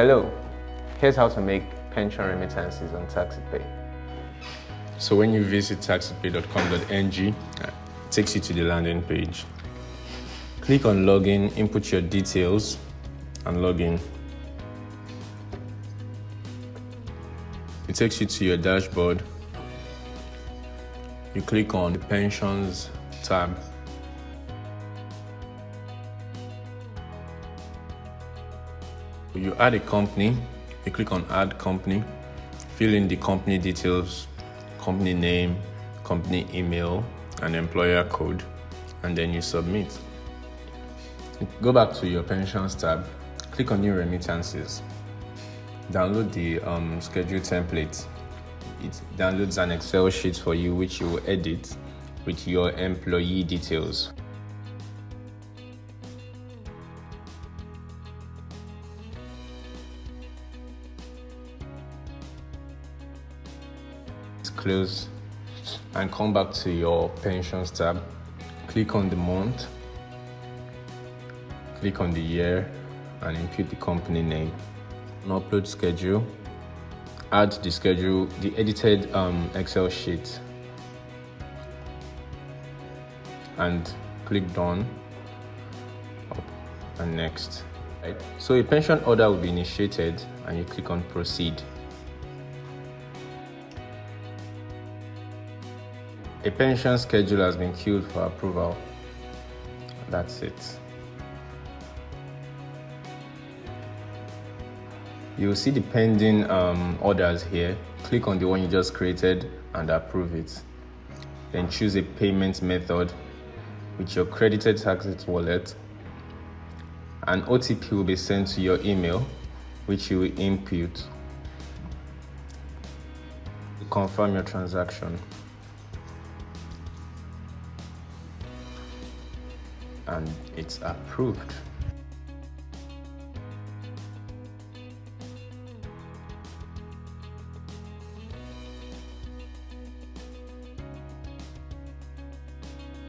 Hello, here's how to make pension remittances on TaxiTPay. So when you visit taxitpay.com.ng, it takes you to the landing page. Click on login, input your details, and log in. It takes you to your dashboard. You click on the pensions tab. You add a company, you click on add company, fill in the company details, company name, company email, and employer code, and then you submit. Go back to your pensions tab, click on new remittances, download the schedule template. It downloads an Excel sheet for you which you will edit with your employee details. Close and come back to your pensions tab. Click on the month, click on the year, and input the company name. Upload schedule, add the schedule, the edited Excel sheet, and click done, up, and next. Right. So a pension order will be initiated, and you click on proceed. A pension schedule has been queued for approval. That's it. You'll see the pending orders here. Click on the one you just created and approve it. Then choose a payment method with your credited Taxit wallet. An OTP will be sent to your email, which you will input to confirm your transaction. And it's approved.